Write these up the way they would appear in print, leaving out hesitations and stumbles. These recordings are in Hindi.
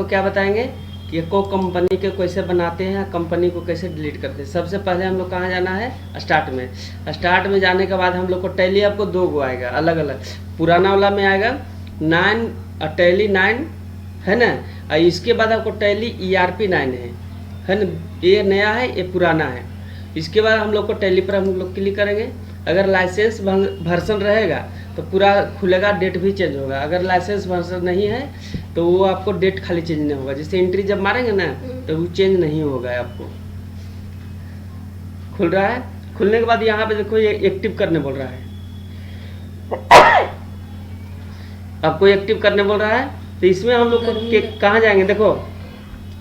क्या बताएंगे कि को कंपनी के कैसे बनाते हैं, कंपनी को कैसे डिलीट करते हैं। सबसे पहले हम लोग कहाँ जाना है, स्टार्ट में। स्टार्ट में जाने के बाद हम लोग को टैली आपको 2 गो आएगा अलग अलग। पुराना वाला में आएगा 9 टैली 9 है ना, और इसके बाद आपको टैली ERP 9 है ना, ये नया है ये पुराना है। इसके बाद हम लोग को टैली पर हम लोग क्लिक करेंगे। अगर लाइसेंस वर्जन रहेगा तो पूरा खुलेगा, डेट भी चेंज होगा। अगर लाइसेंस वर्जन नहीं है तो वो आपको डेट खाली चेंज नहीं होगा। जैसे एंट्री जब मारेंगे ना तो वो चेंज नहीं होगा आपको। खुल रहा है। खुलने के बाद यहाँ पे देखो ये एक्टिव करने बोल रहा है, आपको एक्टिव करने बोल रहा है। तो इसमें हम लोग कहाँ जाएंगे, देखो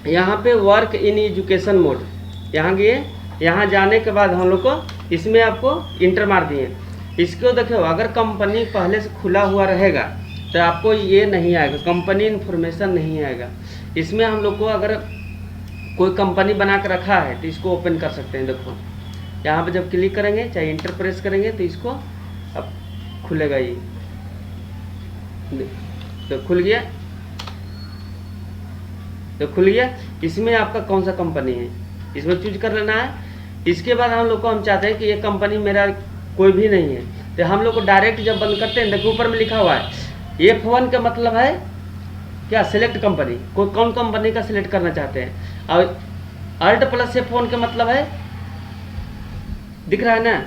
यहाँ पे वर्क इन एजुकेशन मोड, यहाँ गए। यहाँ जाने के बाद हम लोग को इसमें आपको इंटर मार दिए। इसको देखो अगर कंपनी पहले से खुला हुआ रहेगा तो आपको ये नहीं आएगा, कंपनी इन्फॉर्मेशन नहीं आएगा। इसमें हम लोग को अगर कोई कंपनी बना कर रखा है तो इसको ओपन कर सकते हैं। देखो यहाँ पे जब क्लिक करेंगे चाहे इंटर प्रेस करेंगे तो इसको अब खुलेगा ये, तो खुल गया, तो खुल गया। इसमें आपका कौन सा कंपनी है इसमें चूज कर लेना है। इसके बाद हम लोग को हम चाहते हैं कि ये कंपनी मेरा कोई भी नहीं है तो हम लोग को डायरेक्ट जब बंद करते हैं देखो ऊपर में लिखा हुआ है F1 का मतलब है क्या, सिलेक्ट कंपनी, कोई कौन कंपनी का सिलेक्ट करना चाहते हैं। और Alt + F1 का मतलब है, दिख रहा है ना,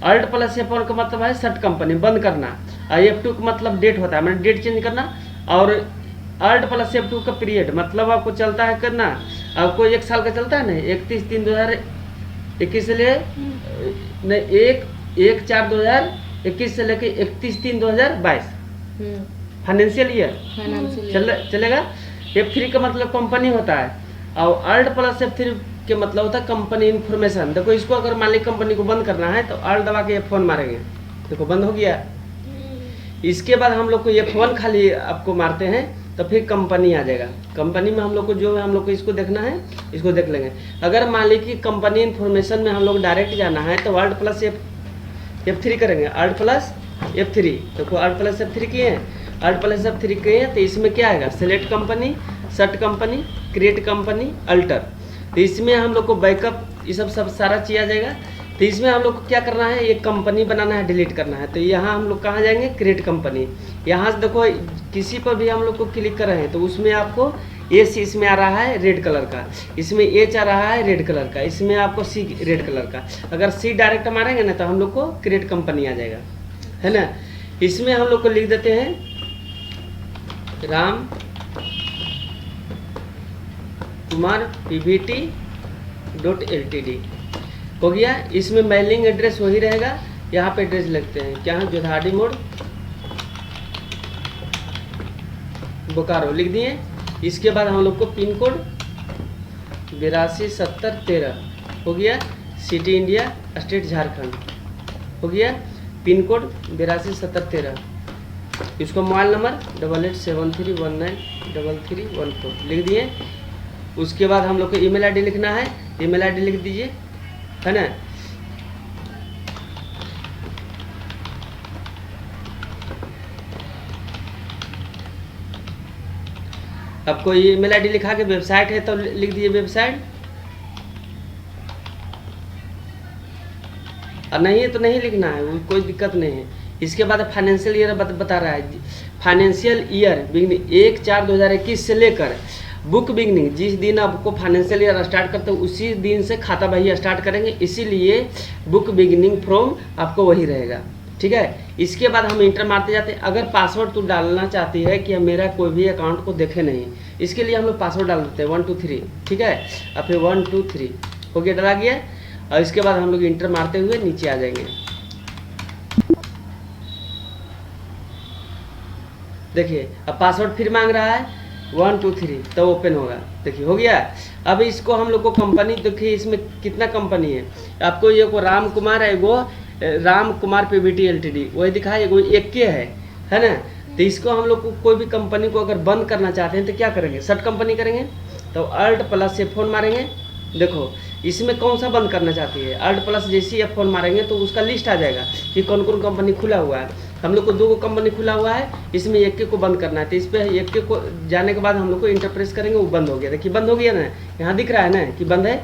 Alt + F1 का मतलब है सेट कंपनी बंद करना, और F2 का मतलब डेट होता है, मैंने डेट चेंज करना। और Alt + F2 का पीरियड मतलब आपको चलता है करना, आपको 1 साल का चलता है ना, 31/3/2021 से ले नहीं 1/4/2021 से लेके 31/3/2022 फाइनेंशियल ईयर चलेगा। F3 का मतलब कंपनी होता है, और Alt + F3 के मतलब होता है कंपनी इन्फॉर्मेशन। देखो इसको अगर मालिक कंपनी को बंद करना है तो Alt दबा के F1 मारेंगे, देखो बंद हो गया। इसके बाद हम लोग को F1 खाली आपको मारते हैं तो फिर कंपनी आ जाएगा। कंपनी में हम लोग को जो है हम लोग को इसको देखना है, इसको देख लेंगे। अगर मालिक की कंपनी इन्फॉर्मेशन में हम लोग डायरेक्ट जाना है तो Alt + F3 करेंगे, Alt + F3। देखो Alt + F3 किए हैं, Alt + F3 किए हैं तो इसमें क्या आएगा, select company, set company, create company, alter. तो इसमें हम लोग को बैकअप ये सब सारा चीज़ आ जाएगा। तो इसमें हम लोग को क्या करना है, एक कंपनी बनाना है, डिलीट करना है। तो यहाँ हम लोग कहाँ जाएंगे, क्रिएट कंपनी। यहाँ से देखो किसी पर भी हम लोग को क्लिक कर रहे हैं तो उसमें आपको एस इसमें आ रहा है रेड कलर का, इसमें एच आ रहा है रेड कलर का, इसमें आपको सी रेड कलर का। अगर सी डायरेक्ट मारेंगे ना तो हम लोग को क्रिएट कंपनी आ जाएगा, है ना। इसमें हम लोग को लिख देते हैं राम कुमार PVT.LTD हो गया। इसमें मेलिंग एड्रेस वही रहेगा, यहाँ पे एड्रेस लिखते हैं क्या, जोधाड़ी मोड़ बोकारो लिख दिए। इसके बाद हम लोग को पिन कोड 827013 हो गया, सिटी इंडिया, स्टेट झारखंड हो गया, पिन कोड 827013। इसको मोबाइल नंबर 8873193314 लिख दिए। उसके बाद हम लोग को ईमेल आईडी लिखना है, ईमेल आईडी लिख दीजिए, है ना। आपको ईमेल आईडी लिखा के वेबसाइट है तो लिख दीजिए वेबसाइट, और नहीं है तो नहीं लिखना है, वो कोई दिक्कत नहीं है। इसके बाद फाइनेंशियल ईयर बता रहा है, फाइनेंशियल ईयर बिगनिंग 1/4/2021 से लेकर बुक बिगनिंग, जिस दिन आपको फाइनेंशियल ईयर स्टार्ट करते हो उसी दिन से खाता बही स्टार्ट करेंगे, इसीलिए बुक बिगनिंग फ्रॉम आपको वही रहेगा, ठीक है। इसके बाद हम इंटर मारते जाते हैं। अगर पासवर्ड तो डालना चाहती है कि मेरा कोई भी अकाउंट को देखे नहीं, इसके लिए हम लोग पासवर्ड डाल देते हैं 1 2 3, ठीक है। और फिर 1 2 3 हो गया, डला गया। और इसके बाद हम लोग इंटर मारते हुए नीचे आ जाएंगे। देखिए अब पासवर्ड फिर मांग रहा है 1 2 3 तो ओपन होगा, देखिए हो गया। अब इसको हम लोग को कंपनी, देखिए इसमें कितना कंपनी है आपको, ये को राम कुमार है, वो राम कुमार PVT.LTD वही दिखाई, एगो एक के है ना। तो इसको हम लोग को कोई भी कंपनी को अगर बंद करना चाहते हैं तो क्या करेंगे, सेट कंपनी करेंगे, तो Alt + F1 मारेंगे। देखो इसमें कौन सा बंद करना चाहती है, Alt + जैसे F1 मारेंगे तो उसका लिस्ट आ जाएगा कि कौन कौन कंपनी खुला हुआ है। हम लोग को 2 कंपनी खुला हुआ है, इसमें एक के को बंद करना है। तो इस पर एक के को जाने के बाद हम लोग को इंटर प्रेस करेंगे, वो बंद हो गया। देखिए बंद हो गया ना, यहाँ दिख रहा है ना कि बंद है।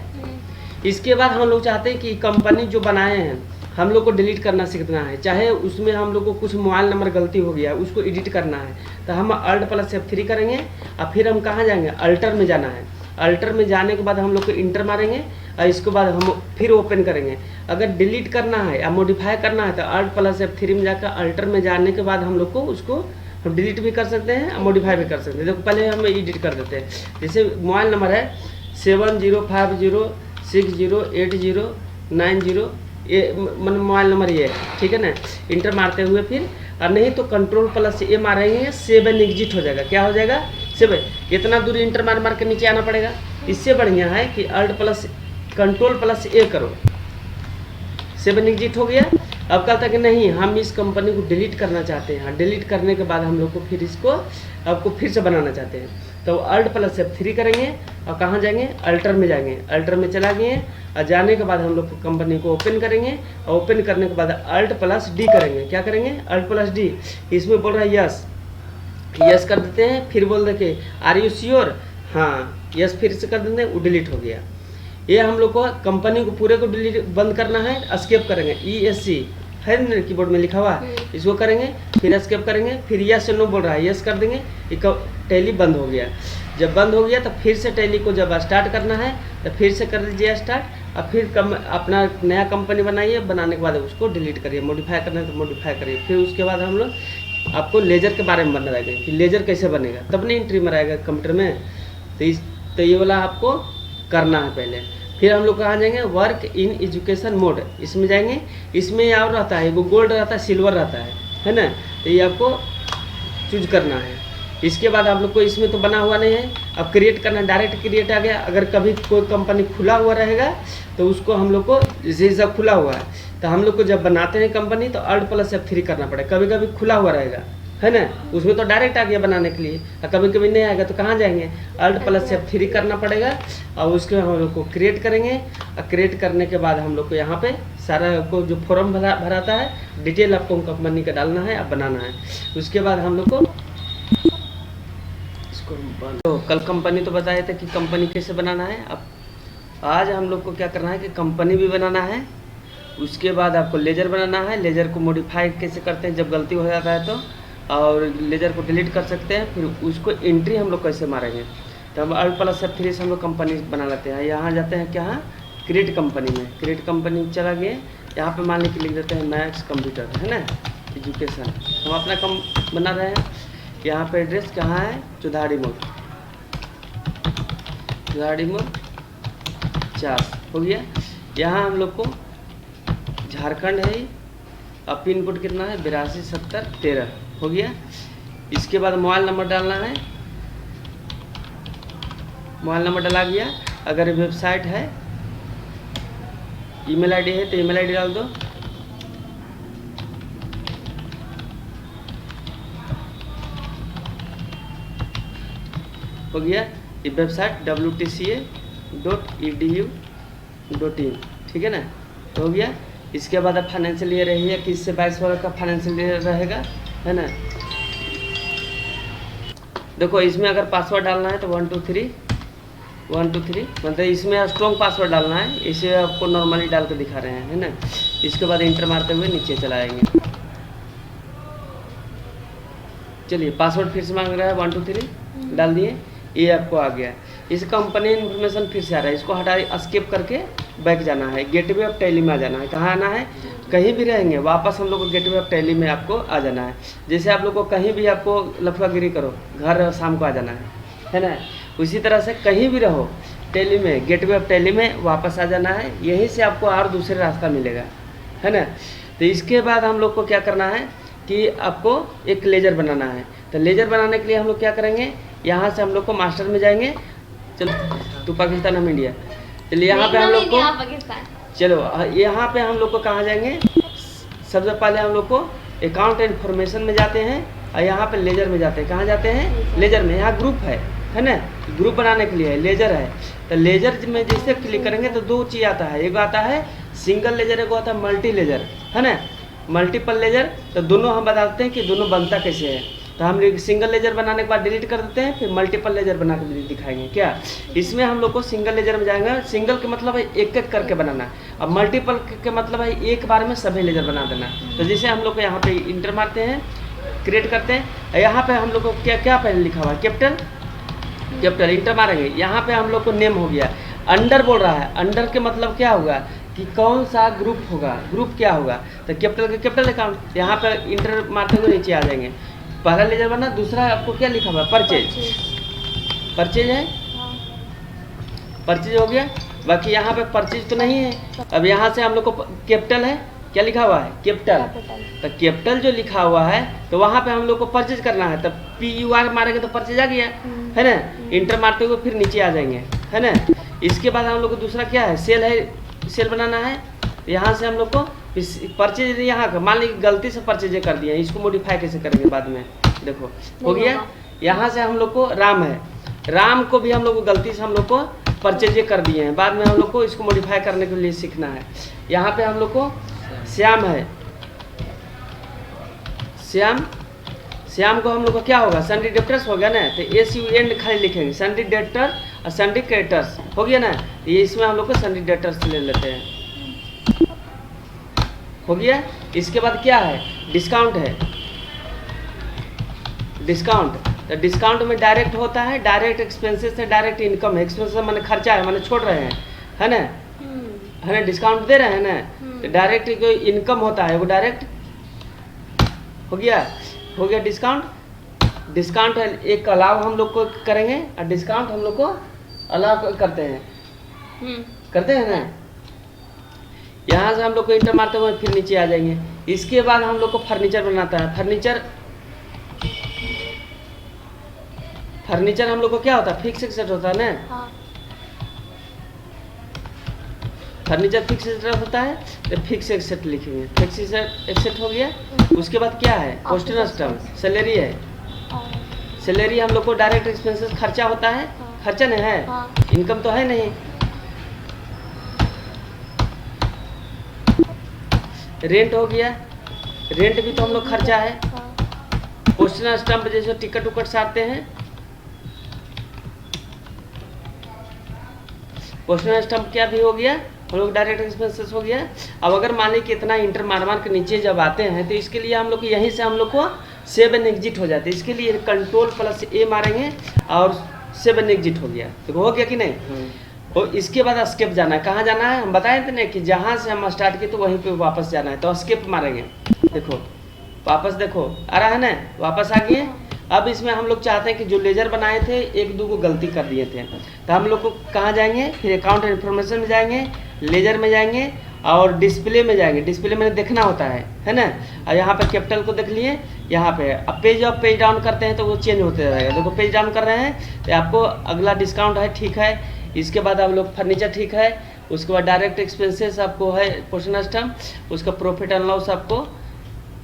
इसके बाद हम लोग चाहते हैं कि कंपनी जो बनाए हैं हम लोग को डिलीट करना सीखना है। चाहे उसमें हम लोग को कुछ मोबाइल नंबर गलती हो गया, उसको एडिट करना है, तो हम Alt+F3 करेंगे और फिर हम कहाँ जाएंगे, अल्टर में जाना है। अल्टर में जाने के बाद हम लोग को इंटर मारेंगे और इसके बाद हम फिर ओपन करेंगे। अगर डिलीट करना है या मॉडिफाई करना है तो Alt+F3 में जाकर अल्टर में जाने के बाद हम लोग को उसको हम डिलीट भी कर सकते हैं और मॉडिफाई भी कर सकते हैं। देखो पहले हम एडिट कर देते हैं। जैसे मोबाइल नंबर है 7050608090, ये मतलब मोबाइल नंबर ये है, ठीक है ना। इंटर मारते हुए फिर, और नहीं तो Ctrl+A मारेंगे, 7 एग्जिट हो जाएगा। क्या हो जाएगा, 7। इतना दूर इंटर मार के नीचे आना पड़ेगा। इससे बढ़िया है कि Ctrl+A करो, 7 एग्जिट हो गया। अब कहता कि नहीं हम इस कंपनी को डिलीट करना चाहते हैं। डिलीट करने के बाद हम लोग को फिर इसको आपको फिर से बनाना चाहते हैं, तो Alt+F3 करेंगे और कहाँ जाएंगे, अल्टर में जाएंगे। अल्टर में चला गए और जाने के बाद हम लोग कंपनी को ओपन करेंगे और ओपन करने के बाद Alt+D करेंगे। क्या करेंगे, Alt+D। इसमें बोल रहा है यस, यस कर देते हैं। फिर बोल दे के आर यू श्योर, हाँ यस फिर से कर देते हैं, वो डिलीट हो गया। ये हम लोग को कंपनी को पूरे को डिलीट बंद करना है। एस्केप करेंगे, ESC है ना कीबोर्ड में लिखा हुआ, इसको करेंगे, फिर एस्केप करेंगे, फिर यस नो बोल रहा है, यस कर देंगे। टैली बंद हो गया। जब बंद हो गया तो फिर से टैली को जब स्टार्ट करना है तो फिर से कर लीजिए स्टार्ट, और फिर अपना नया कंपनी बनाइए। बनाने के बाद उसको डिलीट करिए, मॉडिफाई करना है तो मॉडिफाई करिए। फिर उसके बाद हम लोग आपको लेजर के बारे में बताएंगे कि लेजर कैसे बनेगा, तब नहीं एंट्री मराएगा कंप्यूटर में। तो ये वाला आपको करना है पहले। फिर हम लोग कहाँ जाएंगे, वर्क इन एजुकेशन मोड, इसमें जाएंगे। इसमें और रहता है, वो गोल्ड रहता है, सिल्वर रहता है ना। तो ये आपको चूज करना है। इसके बाद आप लोग को इसमें तो बना हुआ नहीं है, अब क्रिएट करना, डायरेक्ट क्रिएट आ गया। अगर कभी कोई कंपनी खुला हुआ रहेगा तो उसको हम लोग को, जैसे सब खुला हुआ है तो हम लोग को जब बनाते हैं कंपनी तो Alt+F3 करना पड़ेगा। कभी कभी खुला हुआ रहेगा है ना, उसमें तो डायरेक्ट आ गया बनाने के लिए, और कभी कभी नहीं आएगा तो कहाँ जाएंगे, Alt+F3 करना पड़ेगा। और उसके हम लोग को क्रिएट करेंगे, और क्रिएट करने के बाद हम लोग को यहाँ पे सारा को जो फॉर्म भराता है, डिटेल आपको कंपनी का डालना है, अब बनाना है। उसके बाद हम लोग को इसको तो कल कंपनी तो बताए थे कि कंपनी कैसे बनाना है। अब आज हम लोग को क्या करना है कि कंपनी भी बनाना है। उसके बाद आपको लेजर बनाना है। लेजर को मॉडिफाई कैसे करते हैं जब गलती हो जाता है तो, और लेजर को डिलीट कर सकते हैं। फिर उसको एंट्री हम लोग कैसे मारेंगे, तो हम Alt+F3 से हम लोग कंपनी बना लेते हैं। यहाँ जाते हैं क्या, क्रिएट कंपनी में। क्रिएट कंपनी में चला गए, यहाँ पे मान के लिख देते हैं मैक्स कंप्यूटर है ना, एजुकेशन। हम अपना कम बना रहे हैं। यहाँ पे एड्रेस कहाँ है, चौधारी मोड़, चौधारी मोड़ 50 हो गया। यहाँ हम लोग को झारखंड है, अब पिन कोड कितना है 827013 हो गया। इसके बाद मोबाइल नंबर डालना है, मोबाइल नंबर डाला गया। अगर वेबसाइट है, ईमेल आईडी है तो ईमेल आईडी डाल दो। हो गया। ये वेबसाइट wtca.edu.in, ठीक है ना, तो हो गया। इसके बाद अब फाइनेंशियल ईयर रही है कि इससे 22 वाला का फाइनेंशियल ईयर रहेगा है ना। देखो इसमें अगर पासवर्ड डालना है तो 123 मतलब इसमें स्ट्रॉन्ग पासवर्ड डालना है। इसे आपको नॉर्मली डाल के दिखा रहे हैं है ना। इसके बाद इंटर मारते हुए नीचे चलाएंगे। चलिए पासवर्ड फिर से मांग रहा है, 123 डाल दिए, ये आपको आ गया। इस कंपनी इन्फॉर्मेशन फिर से आ रहा है, इसको हटा एस्केप करके बैक जाना है, गेटवे ऑफ टैली में आ जाना है। कहाँ आना है, कहीं भी रहेंगे वापस हम लोग को गेटवे ऑफ टैली में आपको आ जाना है। जैसे आप लोग को कहीं भी आपको लफड़ागिरी करो, घर शाम को आ जाना है ना, उसी तरह से कहीं भी रहो टैली में, गेटवे ऑफ टैली में वापस आ जाना है। यहीं से आपको और दूसरे रास्ता मिलेगा है ना। तो इसके बाद हम लोग को क्या करना है कि आपको एक लेजर बनाना है। तो लेजर बनाने के लिए हम लोग क्या करेंगे, यहाँ से हम लोग को मास्टर में जाएंगे। चलो तू पाकिस्तान हम इंडिया, चलिए यहाँ पे हम लोग को, चलो यहाँ पे हम लोग को कहाँ जाएंगे, सबसे पहले हम लोग को अकाउंट इन्फॉर्मेशन में जाते हैं, और यहाँ पे लेजर में जाते हैं। कहाँ जाते हैं, लेजर में। यहाँ ग्रुप है ना, ग्रुप बनाने के लिए लेजर है। तो लेजर में जैसे क्लिक करेंगे तो दो चीज़ आता है, एक आता है सिंगल लेजर, एक आता है मल्टी लेजर है ना। मल्टीपल लेजर, तो दोनों हम बताते हैं कि दोनों बनता कैसे है। तो हम सिंगल लेजर बनाने के बाद डिलीट कर देते हैं, फिर मल्टीपल लेजर बना के दिखाएंगे क्या। इसमें हम लोग को सिंगल लेजर में जाएंगे, सिंगल के मतलब है एक एक करके बनाना, अब मल्टीपल के मतलब है एक बार में सभी लेजर बना देना। तो जैसे हम लोग को यहाँ पे इंटर मारते हैं, क्रिएट करते हैं, यहाँ पे हम लोग को क्या क्या पहले लिखा हुआ है, कैपिटल इंटर मारेंगे, यहाँ पे हम लोग को नेम हो गया। अंडर बोल रहा है, अंडर के मतलब क्या होगा कि कौन सा ग्रुप होगा, ग्रुप क्या होगा, तो कैपिटल अकाउंट, यहाँ पे इंटर मारते हुए नीचे आ जाएंगे। पहला लेजर बना, दूसरा आपको क्या लिखा हुआ है, परचेज है, परचेज हो गया। बाकी यहाँ पे परचेज तो नहीं है। अब यहाँ से हम लोग को कैपिटल है, क्या लिखा हुआ है, कैपिटल, तो कैपिटल जो लिखा हुआ है तो वहाँ पे हम लोग को परचेज करना है, तब PUR मारेंगे तो परचेज आ गया है ना। इंटर मारते हुए फिर नीचे आ जाएंगे, है ना। इसके बाद हम लोग को दूसरा क्या है, सेल है, सेल बनाना है। यहाँ से हम लोग को परचेज, यहाँ का मान लीजिए गलती से परचेज कर दिया, इसको मॉडिफाई कैसे करेंगे बाद में, देखो हो गया। यहाँ से हम लोग को राम है, राम को भी हम लोग को गलती से हम लोग को परचेज कर दिए हैं, बाद में हम लोग को इसको मॉडिफाई करने के लिए सीखना है। यहाँ पे हम लोग को श्याम है, श्याम को हम लोग को क्या होगा, सन्डी डेप्टर्स हो गया ना, तो SUN खाली लिखेंगे, सन्डी डेप्टर और सन्डी क्रेडिटर्स हो गया ना। ये इसमें हम लोग को सन्डी डेप्टर्स ले लेते हैं, हो गया। इसके बाद क्या है, डिस्काउंट है, डिस्काउंट, तो डिस्काउंट में डायरेक्ट होता है, डायरेक्ट एक्सपेंसेस है, डायरेक्ट इनकम है, एक्सपेंसेस मैंने खर्चा है, मैंने छोड़ रहे हैं, है ना, डिस्काउंट दे रहे हैं ना, तो डायरेक्ट जो इनकम होता है वो डायरेक्ट हो गया, डिस्काउंट है, एक अलाव हम लोग को करेंगे, और डिस्काउंट हम लोग को अलाव करते हैं ना। यहाँ से हम लोग को इंटर मारते हुए फिर नीचे आ जाएंगे। इसके बाद हम लोग को फर्नीचर बनाता है, फर्नीचर हम लोग को क्या होता है, फिक्स एसेट होता है ना, फर्नीचर फिक्स एसेट होता है, तो फिक्स एसेट लिखेंगे, फिक्स एसेट हो गया। उसके बाद क्या है, पोस्टल स्टैम्प, सैलरी है, सैलरी हम लोग को डायरेक्ट एक्सपेंसेस खर्चा होता है, खर्चा नहीं है, इनकम तो है नहीं। रेंट हो गया, रेंट भी तो हम लोग खर्चा है। पोस्टल स्टैम्प जैसे टिकट उकट से आते हैं, पोस्टल स्टैम्प क्या भी हो गया, हम लोग डायरेक्ट एक्सपेंसेस हो गया। अब अगर मान लीजिए कितना इंटर मार के नीचे जब आते हैं, तो इसके लिए हम लोग यहीं से हम लोग को सेव एंड एग्जिट हो जाते हैं। इसके लिए Ctrl+A मारेंगे और सेव एंड एग्जिट हो गया, तो हो गया कि नहीं। और इसके बाद एस्केप जाना है, कहाँ जाना है, हम बताए थे ना कि जहाँ से हम स्टार्ट किए तो वहीं पे वापस जाना है, तो एस्केप मारेंगे। देखो वापस, देखो आ रहा है ना, वापस आ गए। अब इसमें हम लोग चाहते हैं कि जो लेजर बनाए थे एक दो को गलती कर दिए थे, तो हम लोग को कहाँ जाएंगे, फिर अकाउंट इन्फॉर्मेशन में जाएंगे, लेजर में जाएंगे और डिस्प्ले में जाएंगे। डिस्प्ले में देखना होता है ना। और यहाँ पे कैपिटल को देख लिए, यहाँ पे अब पेज अप पेज डाउन करते हैं तो वो चेंज होते रहेगा। देखो पेज डाउन कर रहे हैं तो आपको अगला डिस्काउंट है, ठीक है। इसके बाद आप लोग फर्नीचर ठीक है, उसके बाद डायरेक्ट एक्सपेंसेस आपको है, पोर्शन स्टैम्प, उसका प्रॉफिट एंड लॉस आपको,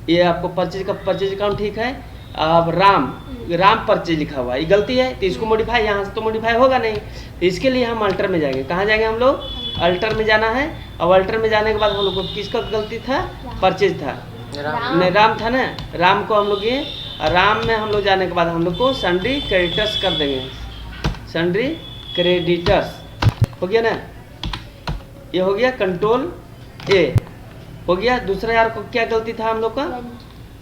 ये आपको परचेज अकाउंट ठीक है। अब राम परचेज लिखा हुआ है, ये गलती है तो इसको मॉडिफाई, यहाँ से तो मॉडिफाई होगा नहीं, तो इसके लिए हम अल्टर में जाएंगे। कहाँ जाएंगे हम लोग, अल्टर में जाना है। अब अल्टर में जाने के बाद हम लोग को किसका गलती था, परचेज था, नहीं राम था ना, राम को हम लोग ये राम में हम लोग जाने के बाद हम लोग को सन्ड्री क्रेडिटर्स कर देंगे, सन्ड्री क्रेडिटर्स हो गया ना, ये हो गया Ctrl+A हो गया। दूसरा यार को क्या गलती था हम लोग का,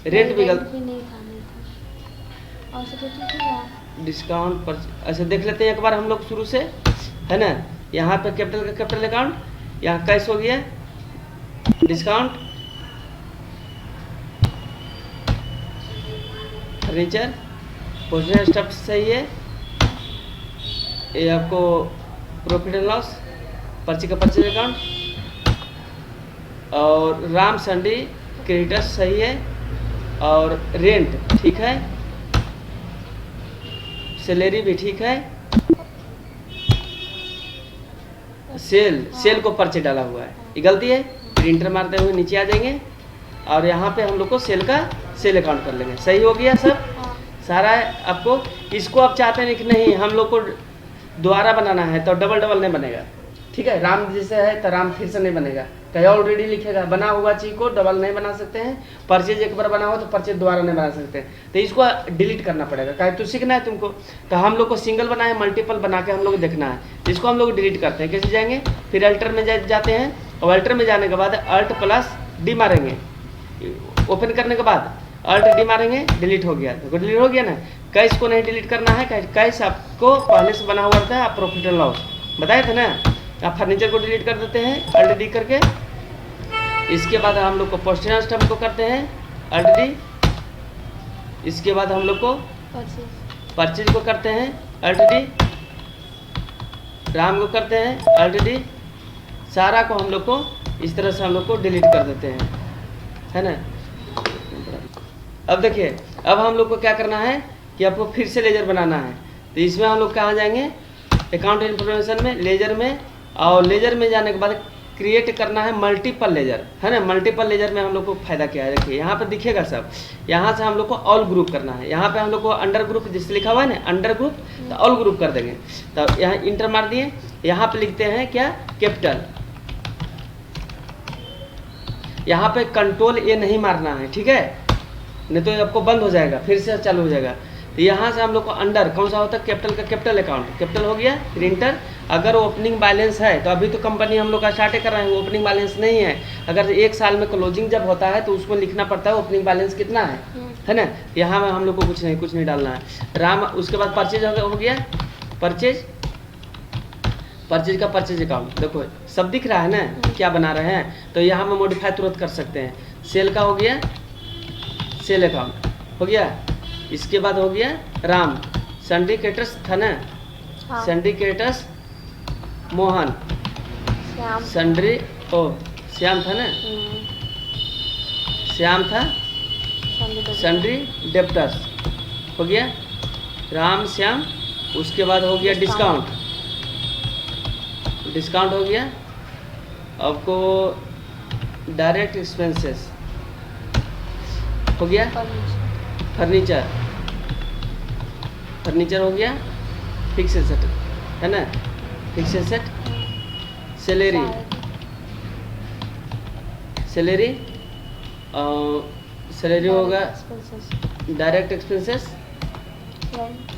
रेंट भी गलती, डिस्काउंट पर ऐसे देख लेते हैं एक बार हम लोग शुरू से, है ना। यहाँ पे कैपिटल अकाउंट, यहाँ कैश हो गया, डिस्काउंट, फर्नीचर, पोस्टल स्टफ सही है, ये आपको प्रॉफिट एंड लॉस, पर्ची का परचेज अकाउंट, और राम सन्डी क्रेडिटर्स सही है, और रेंट ठीक है, सैलरी भी ठीक है, सेल को पर्चे डाला हुआ है, ये गलती है। प्रिंटर मारते हुए नीचे आ जाएंगे और यहाँ पे हम लोग को सेल अकाउंट कर लेंगे। सही हो गया सब सारा है। आपको इसको आप चाहते हैं कि नहीं हम लोग को दोबारा बनाना है तो डबल नहीं बनेगा, ठीक है, राम जैसे है तो राम फिर से नहीं बनेगा, कहीं ऑलरेडी लिखेगा। बना हुआ चीज को डबल नहीं बना सकते हैं, परचेज एक बार बना हो तो परचेज दोबारा नहीं बना सकते हैं, तो इसको डिलीट करना पड़ेगा। कहीं तो सीखना है तुमको, तो हम लोग को सिंगल बना है, मल्टीपल बना के हम लोग देखना है, इसको हम लोग डिलीट करते हैं। कैसे जाएंगे, फिर अल्टर में जाते हैं, और अल्टर में जाने के बाद अल्ट प्लस डी मारेंगे, ओपन करने के बाद अल्ट डी मारेंगे, डिलीट हो गया। देखो डिलीट हो गया ना। कैश को नहीं डिलीट करना है, कैश आपको पहले से बना हुआ रहता है, आप प्रॉफिट एंड लॉस बताए थे ना। आप फर्नीचर को डिलीट कर देते हैं अल्ट डी करके। इसके बाद हम लोग को पोस्टेज स्टम्प को करते हैं अल्ट डी। इसके बाद हम लोग को परचेज को करते हैं अल्ट डी, राम को करते हैं अल्ट डी। सारा को हम लोग को इस तरह से हम लोग को डिलीट कर देते हैं, है ना। अब देखिए, अब हम लोग को क्या करना है कि आपको फिर से लेजर बनाना है। तो इसमें हम लोग कहाँ जाएंगे, अकाउंट इन्फॉर्मेशन में, लेजर में, और लेजर में जाने के बाद क्रिएट करना है मल्टीपल लेजर, है ना। मल्टीपल लेजर में हम लोग को फायदा क्या है, देखिए यहाँ पे दिखेगा सब। यहाँ से हम लोग को ऑल ग्रुप करना है, यहाँ पे हम लोग को अंडर ग्रुप जिससे लिखा हुआ है ना अंडर ग्रुप, तो ऑल ग्रुप कर देंगे। तो यहाँ इंटर मार दिए, यहाँ पे लिखते हैं क्या, कैपिटल। यहाँ पे कंट्रोल ए नहीं मारना है, ठीक है, नहीं तो आपको बंद हो जाएगा, फिर से चालू हो जाएगा। तो यहाँ से हम लोग को अंडर कौन सा होता है, कैपिटल का कैपिटल अकाउंट, कैपिटल हो गया, फिर इंटर। अगर ओपनिंग बैलेंस है तो अभी तो कंपनी हम लोग का स्टार्ट कर रहे हैं, ओपनिंग बैलेंस नहीं है। अगर एक साल में क्लोजिंग जब होता है तो उसमें लिखना पड़ता है ओपनिंग बैलेंस कितना है ना। यहाँ में हम लोग को कुछ नहीं डालना है। राम, उसके बाद परचेज हो गया, परचेज का परचेज अकाउंट देखो सब दिख रहा है ना, क्या बना रहे हैं। तो यहाँ में मॉडिफाई तुरंत कर सकते हैं। सेल का हो गया, सेल अकाउंट हो गया। इसके बाद हो गया राम, सिंडिकेटर्स था ना, सिंडिकेटर्स मोहन, सन्ड्री श्याम था ना, श्याम था, सन्ड्री डेप्टर्स हो गया, राम श्याम। उसके बाद हो गया डिस्काउंट, डिस्काउंट हो गया। आपको डायरेक्ट एक्सपेंसेस हो गया, फर्नीचर हो गया, फिक्स एसेट है ना, फिक्स एसेट, सैलरी होगा, direct expenses,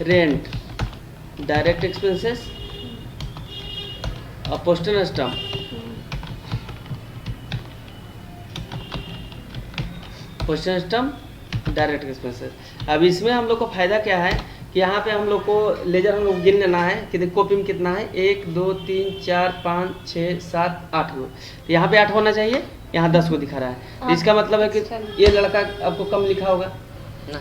rent, direct expenses, postal stump, postal stump, direct expenses. अब इसमें हम लोग को फायदा क्या है कि यहाँ पे हम लोग को लेजर हम लोग गिन लेना है कि कॉपी में कितना है, 1 2 3 4 5 6 7 8 गो। तो यहाँ पे 8 होना चाहिए, यहाँ 10 को दिखा रहा है। तो इसका मतलब है कि ये लड़का आपको कम लिखा होगा ना,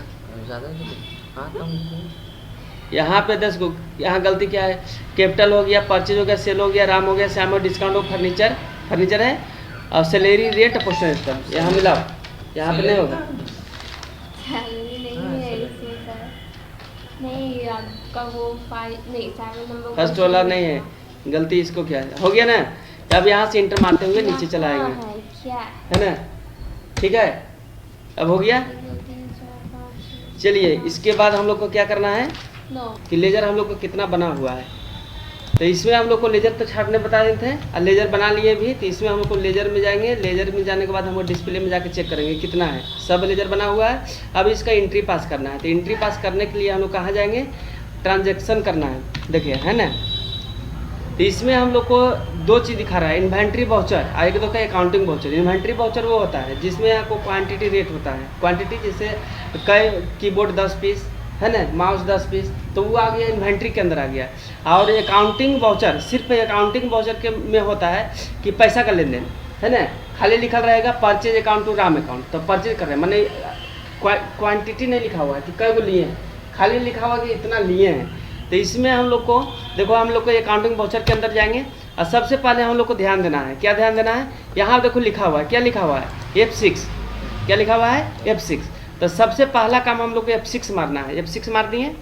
यहाँ पे 10 को। यहाँ गलती क्या है, कैपिटल हो गया, परचेज हो गया, सेल हो गया, राम हो गया, श्याम हो, डिस्काउंट हो, फर्नीचर है, और सैलरी, रेट, पोस्टल स्टम्प यहाँ मिलाओ, यहाँ पे नहीं होगा। नहीं आपका वो फर्स्ट वाला नहीं है, गलती इसको क्या है, हो गया ना। अब यहाँ से इंटर मारते हुए नीचे चला आएंगे, है ना, ठीक है। अब हो गया। चलिए इसके बाद हम लोग को क्या करना है कि लेजर हम लोग को कितना बना हुआ है। तो इसमें हम लोग को लेजर तो छाटने बता रहे थे, और लेजर बना लिए भी। तो इसमें हम लोग को लेजर में जाएंगे, लेजर में जाने के बाद हम डिस्प्ले में जाके चेक करेंगे कितना है। सब लेजर बना हुआ है, अब इसका एंट्री पास करना है। तो एंट्री पास करने के लिए हम लोग कहाँ जाएंगे, ट्रांजैक्शन करना है, देखिए है ना। तो इसमें हम लोग को 2 चीज़ दिखा रहा है, इन्वेंट्री वाउचर, एक तो का अकाउंटिंग वाउचर। इन्वेंट्री वाउचर वो होता है जिसमें आपको क्वांटिटी रेट होता है, क्वांटिटी जैसे कई कीबोर्ड 10 पीस है ना, माउस 10 पीस, तो वो आ गया इन्वेंट्री के अंदर आ गया। और अकाउंटिंग वाउचर सिर्फ अकाउंटिंग वाउचर के में होता है कि पैसा का लेन देन, है ना। खाली लिखा रहेगा purchase account to Ram account, तो परचेज कर रहे हैं, मैंने क्वांटिटी नहीं लिखा हुआ है कि कई को लिए हैं, खाली लिखा हुआ कि इतना लिए हैं। तो इसमें हम लोग को देखो, हम लोग को अकाउंटिंग वाउचर के अंदर जाएंगे, और सबसे पहले हम लोग को ध्यान देना है, क्या ध्यान देना है, यहाँ देखो लिखा हुआ है, क्या लिखा हुआ है, F6, क्या लिखा हुआ है, F6। तो सबसे पहला काम हम लोग को F6 मारना है, F6 मार दिए।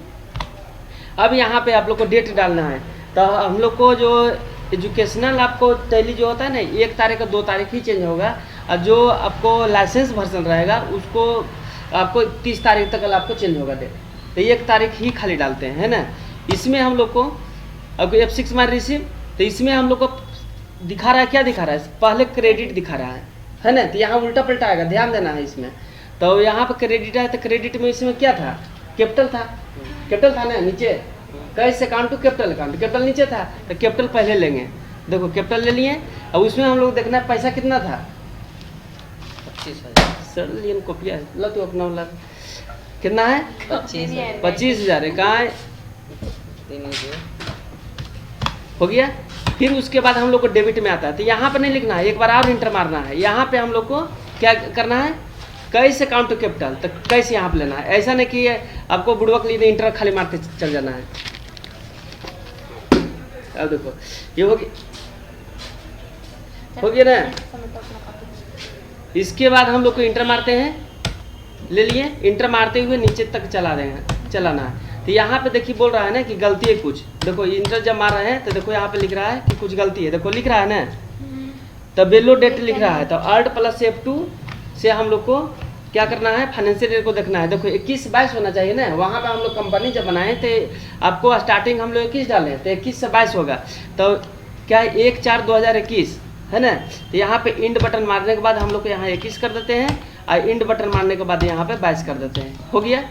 अब यहाँ पे आप लोग को डेट डालना है। तो हम लोग को जो एजुकेशनल आपको टैली जो होता है ना, 1 तारीख का 2 तारीख ही चेंज होगा, और जो आपको लाइसेंस वर्जन रहेगा उसको आपको 30 तारीख तक आपको चेंज होगा डेट। तो 1 तारीख ही खाली डालते हैं, है ना। इसमें हम लोग को अब F6 मार रिसीव। तो इसमें हम लोग को दिखा रहा है, क्या दिखा रहा है, पहले क्रेडिट दिखा रहा है ना, तो यहाँ उल्टा पलटा आएगा, ध्यान देना है इसमें। तो यहाँ पर क्रेडिट है, तो क्रेडिट में इसमें क्या था, कैपिटल था, कैपिटल था ना नीचे, cash account to capital account, capital नीचे था तो कैपिटल पहले लेंगे। देखो कैपिटल ले लिए, और उसमें हम लोग देखना है पैसा कितना था, 25,000 सर लिए कॉपिया है, लो तो अपना वाला कितना है, 25,000 कहाँ है, 3,000 हो गया। फिर उसके बाद हम लोग को डेबिट में आता है, तो यहाँ पर नहीं लिखना है, एक बार और इंटर मारना है। यहाँ पे हम लोग को क्या करना है, कैश अकाउंट टू कैपिटल, तो कैश यहाँ पे लेना है। ऐसा नहीं कि आपको बुड़वक लिए इंटर खाली मारते चल जाना है। अब देखो ये हो गया ना। इसके बाद हम लोग को इंटर मारते हैं, ले लिए, इंटर मारते हुए नीचे तक चलाना है। तो यहाँ पे देखिए बोल रहा है ना कि गलती है कुछ, देखो इंटर जब मार रहे हैं तो देखो यहाँ पे लिख रहा है कि कुछ गलती है, देखो लिख रहा है ना, तो बेलो डेट लिख रहा है, तो अल्ट प्लस F2 से हम लोग को क्या करना है, फाइनेंशियल ईयर को देखना है। देखो 21-22 होना चाहिए ना, वहाँ पे हम लोग कंपनी जब बनाए थे आपको स्टार्टिंग हम लोग 21 डाले, तो 21 से 22 होगा, तो क्या 1/4/2021 है ना। तो यहाँ पे इंड बटन मारने के बाद हम लोग को यहाँ 21 कर देते हैं, और इंड बटन मारने के बाद यहाँ पे 22 कर देते हैं, हो गया।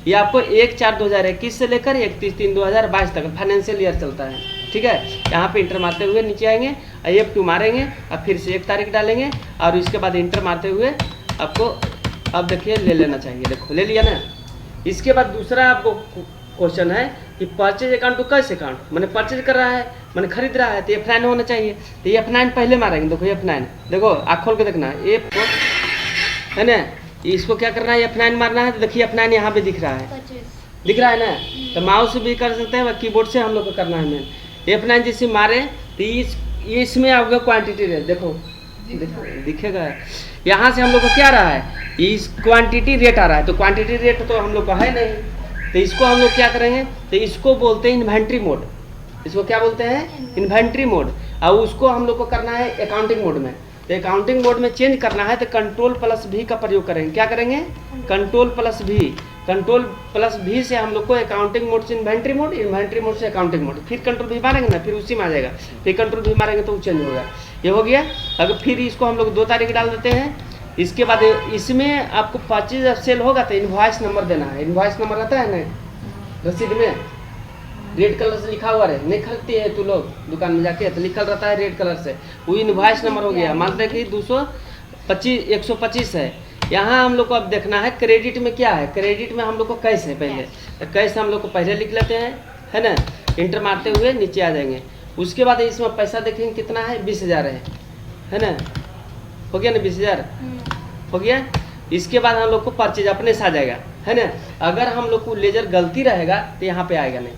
ये आपको 1/4/2021 से लेकर 31/3/2022 तक फाइनेंशियल ईयर चलता है, ठीक है। यहाँ पे इंटर मारते हुए नीचे आएंगे, F2 मारेंगे, और फिर से 1 तारीख डालेंगे, और इसके बाद इंटर मारते हुए आपको अब देखिए ले लेना चाहिए, देखो ले लिया ना। इसके बाद दूसरा आपको क्वेश्चन है कि purchase account to cash account, मैंने परचेज कर रहा है, मैंने खरीद रहा है, तो F9 होना चाहिए, तो F9 पहले मारेंगे। देखो F9, देखो आँख खोल के देखना है, है ना, इसको क्या करना है, F9 मारना है। तो देखिए F9 यहाँ पे दिख रहा है, दिख रहा है ना, तो माउस भी कर सकते हैं, कीबोर्ड से हम लोग को करना है मेन। F9 जैसे मारे तो इसमें आपका क्वांटिटी रेट देखो दिखेगा, यहाँ से हम लोग को क्या रहा है, इस क्वांटिटी रेट आ रहा है, तो क्वांटिटी रेट तो हम लोग का है नहीं, तो इसको हम लोग क्या करेंगे, तो इसको बोलते हैं इन्वेंट्री मोड, इसको क्या बोलते हैं, इन्वेंट्री मोड, और उसको हम लोग को करना है अकाउंटिंग मोड में। तो अकाउंटिंग मोड में चेंज करना है तो Ctrl+V का प्रयोग करेंगे, क्या करेंगे, Ctrl+V, Ctrl+V से हम लोग को अकाउंटिंग मोड से इन्वेंट्री मोड, इन्वेंट्री मोड से अकाउंटिंग मोड, फिर Ctrl+V मारेंगे ना, फिर उसी में आ जाएगा, फिर Ctrl+V मारेंगे तो चेंज होगा, ये हो गया। अगर फिर इसको हम लोग 2 तारीख डाल देते हैं। इसके बाद इसमें आपको परचेज जब सेल होगा तो इनवॉइस नंबर देना है, इनवॉइस नंबर रहता है ना रसीद में, रेड कलर से लिखा हुआ है, नहीं खरीदती है तू लोग दुकान में जाके, तो लिखल रहता है रेड कलर से, वो इनवॉइस नंबर हो गया। मानते हैं कि 125 है। यहाँ हम लोग को अब देखना है क्रेडिट में क्या है, क्रेडिट में हम लोग को कैश है पहले, तो कैश हम लोग को पहले लिख लेते हैं, है ना, इंटर मारते हुए नीचे आ जाएंगे। उसके बाद इसमें पैसा देखेंगे कितना है, 20,000 है ना, हो गया ना 20,000 हो गया। इसके बाद हम लोग को परचेज अपने से आ जाएगा, है ना। अगर हम लोग को लेजर गलती रहेगा तो यहाँ पे आएगा नहीं,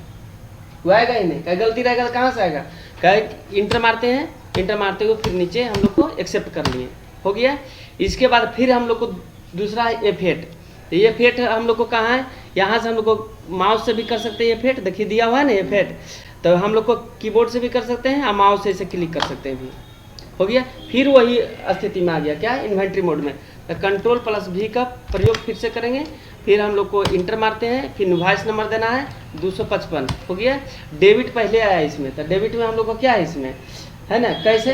वो आएगा ही नहीं, क्या गलती रहेगा तो कहाँ से आएगा, क्या इंटर मारते हैं, इंटर मारते हुए फिर नीचे हम लोग को एक्सेप्ट कर लिए, हो गया। इसके बाद फिर हम लोग को दूसरा है F8, तो F8 हम लोग को कहाँ है, यहाँ से हम लोग को माउस से भी कर सकते हैं F8, देखिए दिया हुआ है ना F8, तो हम लोग को कीबोर्ड से भी कर सकते हैं और माउस से इसे क्लिक कर सकते हैं भी, हो गया। फिर वही स्थिति में आ गया क्या, इन्वेंट्री मोड में, तो Ctrl+V का प्रयोग फिर से करेंगे, फिर हम लोग को इंटर मारते हैं, फिर इनवॉइस नंबर देना है 255, हो गया। डेबिट पहले आया इसमें, तो डेबिट में हम लोग को क्या है इसमें, है ना, कैसे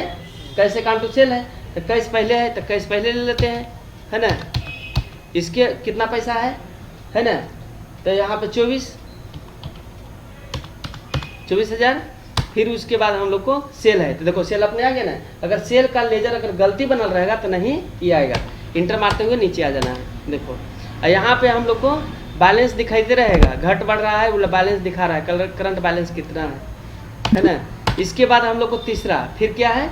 अकाउंट टू सेल है, तो कैश पहले है तो कैश पहले ले लेते हैं, है ना। इसके कितना पैसा है ना, तो यहाँ पे 24,000। फिर उसके बाद हम लोग को सेल है, तो देखो सेल अपने आ गया ना। अगर सेल का लेजर अगर गलती बनल रहेगा तो नहीं ये आएगा, इंटर मारते हुए नीचे आ जाना है, देखो। और यहाँ पे हम लोग को बैलेंस दिखाई दे रहेगा, घट बढ़ रहा है, वो बैलेंस दिखा रहा है, करंट बैलेंस कितना है ना। इसके बाद हम लोग को तीसरा फिर क्या है,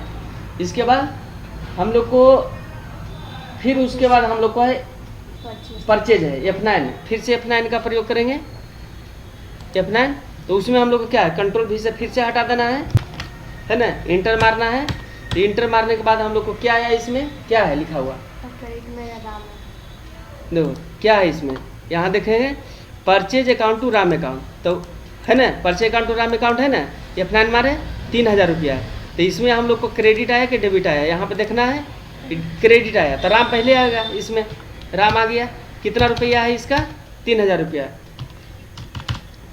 इसके बाद हम लोग को फिर उसके बाद हम लोग को है परचेज है F9, फिर से F9 का प्रयोग करेंगे, F9, तो उसमें हम लोग को क्या है, Ctrl+V से फिर से हटा देना है ना, इंटर मारना है। तो इंटर मारने के बाद हम लोग को क्या है, इसमें क्या है लिखा हुआ, देखो क्या है इसमें, यहाँ देखेंगे purchase account to Ram account, तो है ना, purchase account to Ram account है ना, F9 मारे 3,000 रुपया है। तो इसमें हम लोग को क्रेडिट आया कि डेबिट आया, यहाँ पे देखना है क्रेडिट आया, तो राम पहले आएगा, इसमें राम आ गया। कितना रुपया है इसका, 3,000 रुपया,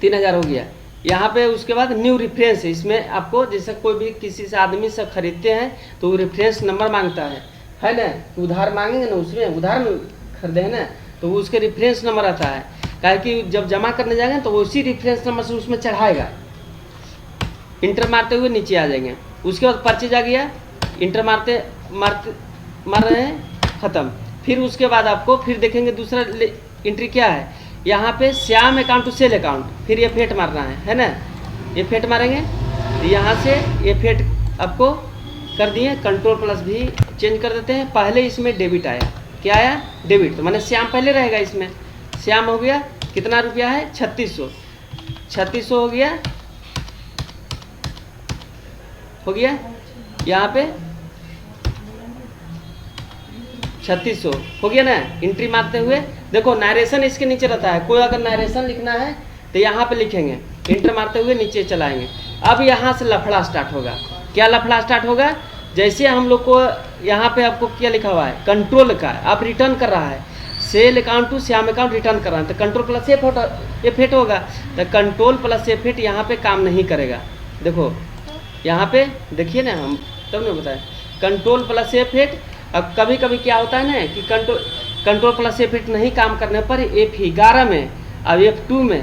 3,000 हो गया, यहाँ पे उसके बाद न्यू रेफरेंस, इसमें आपको जैसे कोई भी किसी से आदमी से खरीदते हैं तो वो रेफरेंस नंबर मांगता है ना, तो उधार मांगेंगे ना, उसमें उधार में खरीदे हैं ना, तो वो उसके रेफरेंस नंबर आता है, काहे कि जब जमा करने जाएंगे तो वो उसी रेफरेंस नंबर से उसमें चढ़ाएगा। इंटर मारते हुए नीचे आ जाएंगे। उसके बाद परचेज आ गया, इंटर मार रहे हैं, ख़त्म। फिर उसके बाद आपको फिर देखेंगे दूसरा एंट्री क्या है, यहाँ पे Shyam account to sale account, फिर ये फेट मारना है ना, ये फेट मारेंगे तो यहाँ से ये फेट आपको कर दिए। कंट्रोल प्लस भी चेंज कर देते हैं। पहले इसमें डेबिट आया, क्या आया, डेबिट, तो मैंने श्याम पहले रहेगा इसमें। श्याम हो गया, कितना रुपया है, 3600, 3600 हो गया यहाँ पे 3600 हो गया ना। एंट्री मारते हुए देखो नरेशन इसके नीचे रहता है, कोई अगर नरेशन लिखना है तो यहाँ पे लिखेंगे, इंटर मारते हुए नीचे चलाएंगे। अब यहाँ से लफड़ा स्टार्ट होगा। क्या लफड़ा स्टार्ट होगा, जैसे हम लोग को यहाँ पे आपको क्या लिखा हुआ है, कंट्रोल का, आप रिटर्न कर रहा है, sale account to Shyam account return कर रहा है, तो कंट्रोल प्लस एफेट होगा, तो कंट्रोल प्लस एफेट यहाँ पे काम नहीं करेगा। देखो यहाँ पे देखिए ना, हम तब नहीं बताए कंट्रोल प्लस एफेट। अब कभी कभी क्या होता है ना कि कंट्रोल प्लस एफेट नहीं काम करने पर F11 में अब F2 में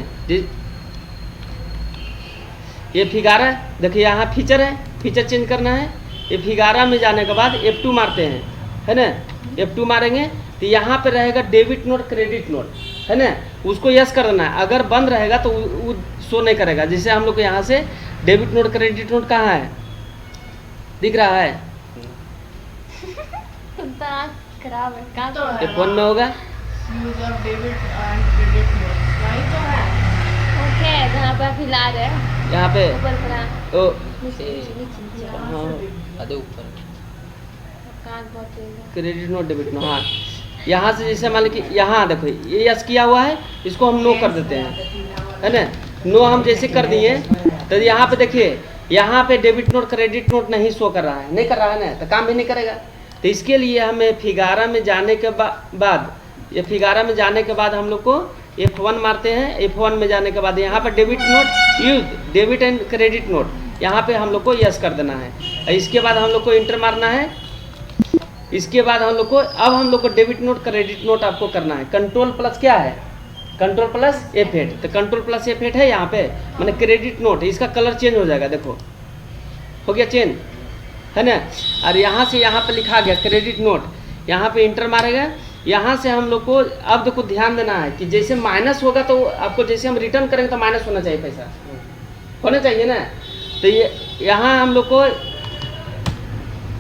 F11 देखिए यहाँ फीचर है, फीचर चेंज करना है। F11 में जाने के बाद F2 मारते हैं, है ना, F2 मारेंगे तो यहाँ पे रहेगा डेबिट नोट क्रेडिट नोट, है ना, उसको यस कर देना है। अगर बंद रहेगा तो वो शो नहीं करेगा। जैसे हम लोग को यहाँ से डेबिट नोट क्रेडिट नोट कहाँ है, दिख रहा है, खराब है, कहाँ तो है? F1 में होगा। Use of debit and credit note, वही तो है। ओके, जहाँ पे आप हिला रहे हैं यहाँ पे ऊपर करा, तो हाँ, आधे ऊपर कान बहुत तेज है। क्रेडिट नोट डेबिट नोट, हाँ यहाँ से जैसे मान ली कि यहाँ देखो ये यस किया हुआ है, इसको हम नो कर देते हैं, है ना। नो हम जैसे कर दिए तो यहाँ पे देखिए, यहाँ पे डेबिट नोट क्रेडिट नोट नहीं शो कर रहा है, नहीं कर रहा है ना, तो काम भी नहीं करेगा। तो इसके लिए हमें F11 में जाने के बाद F11 में जाने के बाद हम लोग को F1 मारते हैं। F1 में जाने के बाद यहाँ पर debit note use debit and credit note, यहाँ पे हम लोग को यस कर देना है। इसके बाद हम लोग को इंटर मारना है। इसके बाद हम लोग को अब हम लोग को डेबिट नोट क्रेडिट नोट आपको करना है। कंट्रोल प्लस क्या है, कंट्रोल प्लस F8, तो कंट्रोल प्लस F8 है यहाँ पे, मैंने क्रेडिट नोट, इसका कलर चेंज हो जाएगा, देखो हो गया चेंज, है ना। और यहाँ से यहाँ पे लिखा गया क्रेडिट नोट, यहाँ पे इंटर मारेगा। यहाँ से हम लोग को अब देखो ध्यान देना है कि जैसे माइनस होगा तो आपको, जैसे हम रिटर्न करेंगे तो माइनस होना चाहिए, पैसा होना चाहिए ना। तो ये यहाँ हम लोग को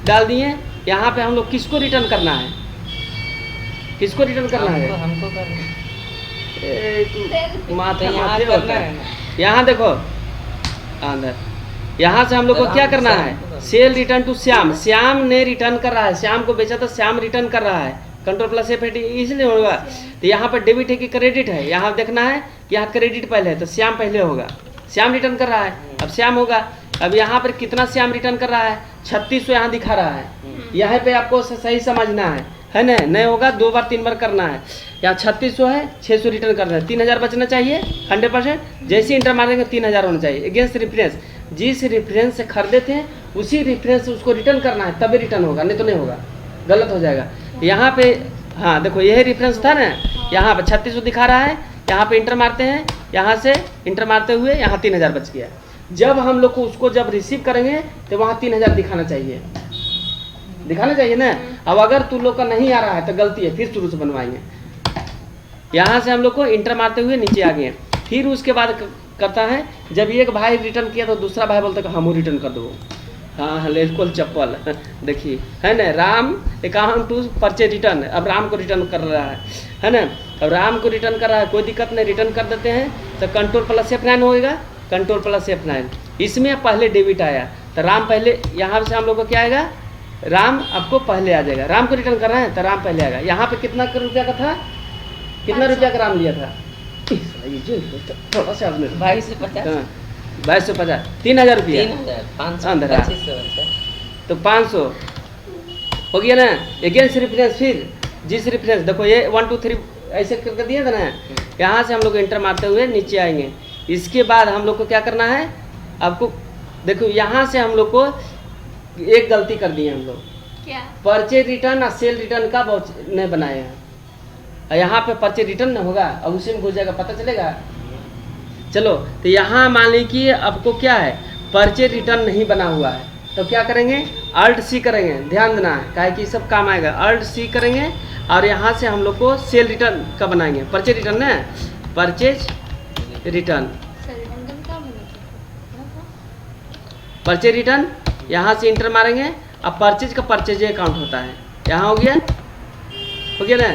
डाल दिए। यहाँ पे हम लोग किसको रिटर्न करना है, किसको रिटर्न करना है, हमको करना माथे यहाँ माथे करना होता है है। यहाँ देखो अंदर, यहाँ से हम लोग को क्या करना है, sale return to Shyam, Shyam ने रिटर्न कर रहा है, श्याम को बेचा तो श्याम रिटर्न कर रहा है, कंट्रोल प्लस F8 इसलिए होगा। तो यहाँ पर डेबिट है कि क्रेडिट है, यहाँ देखना है कि यहाँ क्रेडिट पहले है तो श्याम पहले होगा, श्याम रिटर्न कर रहा है, अब श्याम होगा। अब यहाँ पर कितना श्याम रिटर्न कर रहा है, 3600 यहाँ दिखा रहा है, यहाँ पे आपको सही समझना है ना, नहीं होगा 2 बार 3 बार करना है। यहाँ 3600 है, 600 रिटर्न करना है, 3000 बचना चाहिए 100%। जैसे इंटर मारेंगे 3000 होना चाहिए। अगेंस्ट रेफरेंस, जिस रेफरेंस से खरीदे थे उसी रेफरेंस से उसको रिटर्न करना है, तभी रिटर्न होगा, नहीं तो नहीं होगा, गलत हो जाएगा। यहाँ पे हाँ देखो यही रेफरेंस था ना, यहाँ पे 3600 दिखा रहा है, यहाँ पे इंटर मारते हैं, यहाँ से इंटर मारते हुए यहाँ 3000 बच गया। जब हम लोग को उसको जब रिसीव करेंगे तो वहाँ 3000 दिखाना चाहिए, दिखाना चाहिए ना। अब अगर तू लोग का नहीं आ रहा है तो गलती है, फिर शुरू से बनवाएंगे। यहाँ से हम लोग को इंटर मारते हुए नीचे आ गए। फिर उसके बाद करता है, जब एक भाई रिटर्न किया तो दूसरा भाई बोलता है हम रिटर्न कर दो। हाँ लेकोल चप्पल देखिए, है ना, Ram account to purchase return, अब राम को रिटर्न कर रहा है ना, अब राम को रिटर्न कर रहा है, कोई दिक्कत नहीं, रिटर्न कर देते हैं। तो कंट्रोल प्लस F9 होएगा, कंट्रोल प्लस F9, इसमें पहले डेबिट आया तो राम पहले, यहाँ से हम लोग को क्या आएगा, राम आपको पहले आ जाएगा। राम को रिटर्न कर रहे हैं तो राम पहले आएगा। यहाँ पे कितना रुपया का था, कितना रुपया का राम लिया था, थोड़ा सा 2250 2250, 3000 रुपया 3500 तो 500 हो गया ना। अगेंस्ट रेफरेंस, फिर जिस रेफरेंस देखो ये 1 2 3 ऐसे करके दिए थे ना, यहाँ से हम लोग इंटर मारते हुए नीचे आएंगे। इसके बाद हम लोग को क्या करना है, आपको देखो यहाँ से हम लोग को एक गलती कर दी है हम लोग, क्या? परचेज रिटर्न और सेल रिटर्न का नहीं बनाए हैं। यहाँ पे परचेज रिटर्न न होगा और उसी में घुस जाएगा, पता चलेगा। चलो तो यहाँ मान ली कि आपको क्या है, परचेज रिटर्न नहीं बना हुआ है, तो क्या करेंगे, अल्ट सी करेंगे, ध्यान देना है काहे कि सब काम आएगा। अल्ट सी करेंगे और यहाँ से हम लोग को सेल रिटर्न का बनाएंगे, परचेज रिटर्न है, परचेज रिटर्न, परचेज रिटर्न यहाँ से इंटर मारेंगे। अब परचेज का परचेज अकाउंट होता है, यहाँ हो गया ना,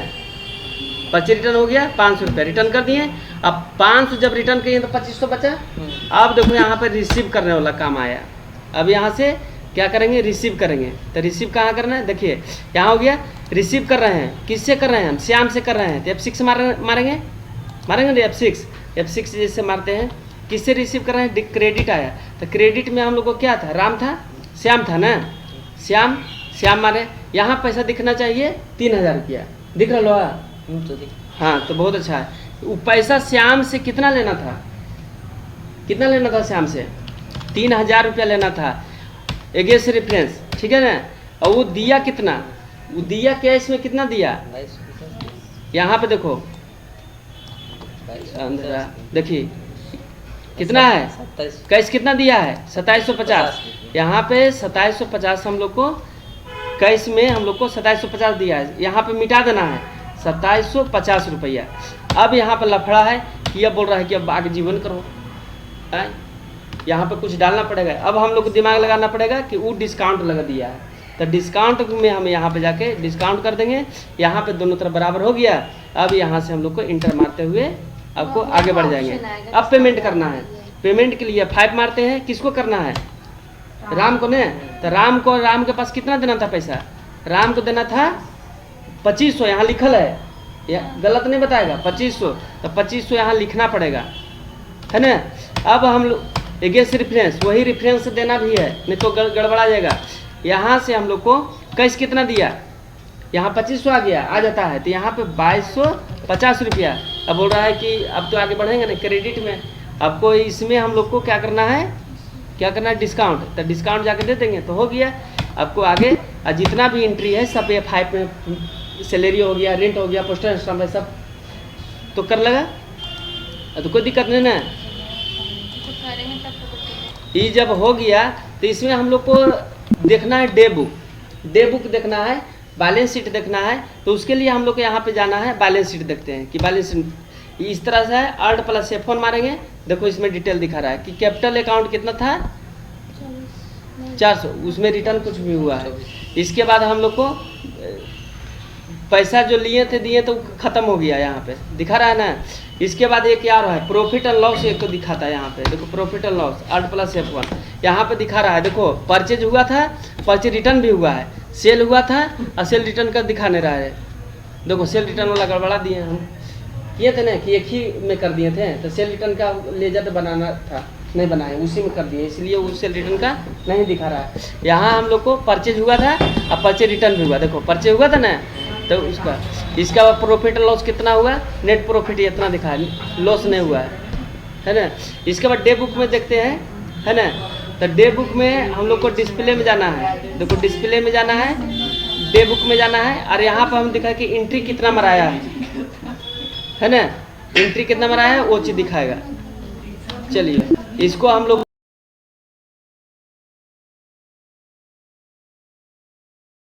परचेज रिटर्न हो गया, 500 रुपये रिटर्न कर दिए। अब 500 जब रिटर्न किए तो 2500 बचा। अब देखो यहाँ पर रिसीव करने वाला काम आया। अब यहाँ से क्या करेंगे, रिसीव करेंगे। तो रिसीव कहाँ करना है, देखिए यहाँ हो गया, रिसीव कर रहे हैं, किससे कर रहे हैं हम, श्याम से कर रहे हैं। तो F6 मारेंगे ना, F6 जैसे मारते हैं, किससे रिसीव कर रहे हैं, क्रेडिट आया। तो क्रेडिट में हम लोग को क्या था, राम था, श्याम था ना, श्याम मारे। यहाँ पैसा दिखना चाहिए 3000 रुपया, दिख रहा है। हाँ तो बहुत अच्छा है। वो पैसा श्याम से कितना लेना था, श्याम से 3000 रुपया लेना था, एगेंस्ट रेफरेंस, ठीक है ना। और वो दिया कितना, वो दिया कैश में कितना दिया, यहाँ पे देखो अंदर देखिए कितना है, कैश कितना दिया है, 2750। यहाँ पे 2750 हम लोग को कैश में हम लोग को 2750 दिया है, यहाँ पे मिटा देना है 2750 रुपया। अब यहाँ पर लफड़ा है कि अब बोल रहा है कि अब आगे जीवन करो, यहाँ पे कुछ डालना पड़ेगा। अब हम लोग को दिमाग लगाना पड़ेगा कि वो डिस्काउंट लगा दिया है, तो डिस्काउंट में हम यहाँ पे जाके डिस्काउंट कर देंगे। यहाँ पे दोनों तरफ बराबर हो गया। अब यहाँ से हम लोग को इंटर मारते हुए आपको आगे बढ़ जाएंगे। अब पेमेंट करना है, पेमेंट के लिए 5 मारते हैं, किसको करना है, राम को ने। तो राम के पास कितना देना था पैसा, राम को देना था 2500, यहाँ लिखल है, गलत नहीं बताएगा, 2500। तो 2500 यहाँ लिखना पड़ेगा, है ना। अब हम लोग एगेंस्ट रेफरेंस, वही रेफरेंस देना भी है, नहीं तो गड़बड़ा जाएगा। यहाँ से हम लोग को कैश कितना दिया, यहाँ 2500 आ गया, आ जाता है। तो यहाँ पे 2250 रुपया। अब बोल रहा है कि अब तो आगे बढ़ेंगे ना क्रेडिट में, आपको इसमें हम लोग को क्या करना है, डिस्काउंट। तो डिस्काउंट जाके दे देंगे तो हो गया। आपको आगे जितना भी एंट्री है सब F5 में, सैलरी हो गया, रेंट हो गया, पोस्टल स्टाम्प है, सब तो कर लगा, तो कोई दिक्कत नहीं ना। ये जब हो गया तो इसमें हम लोग को देखना है डे बुक देखना है, बैलेंस शीट देखना है। तो उसके लिए हम लोग को यहाँ पे जाना है, बैलेंस शीट देखते हैं कि बैलेंस शीट इस तरह से है। Alt + F1 मारेंगे, देखो इसमें डिटेल दिखा रहा है कि कैपिटल अकाउंट कितना था 400, उसमें रिटर्न कुछ भी हुआ है। इसके बाद हम लोग को पैसा जो लिए थे दिए तो खत्म हो गया, यहाँ पे दिखा रहा है ना। इसके बाद एक यार है प्रॉफिट एंड लॉस, एक तो दिखाता है यहाँ पे, देखो profit and loss Alt + F1 यहाँ पे दिखा रहा है। देखो परचेज हुआ था, परचेज रिटर्न भी हुआ है, सेल हुआ था और सेल रिटर्न का दिखा नहीं रहा है। देखो सेल रिटर्न वाला गड़बड़ा दिए हम, किए थे ना कि एक ही में कर दिए थे। तो सेल रिटर्न का लेजर बनाना था, नहीं बनाए, उसी में कर दिए, इसलिए उस सेल रिटर्न का नहीं दिखा रहा है। यहाँ हम लोग को परचेज हुआ था और परचेज रिटर्न भी हुआ, देखो परचेज हुआ था ना, तो इसका प्रॉफिट लॉस कितना हुआ, नेट प्रॉफिट इतना दिखा है, लॉस नहीं हुआ है ना। इसके बाद डे बुक में देखते हैं, है ना। तो डे बुक में हम लोग को डिस्प्ले में जाना है, देखो डिस्प्ले में जाना है, डे बुक में जाना है। और यहाँ पर हम दिखा कि एंट्री कितना मराया है ना, एंट्री कितना मराया है वो चीज़ दिखाएगा। चलिए इसको हम लोग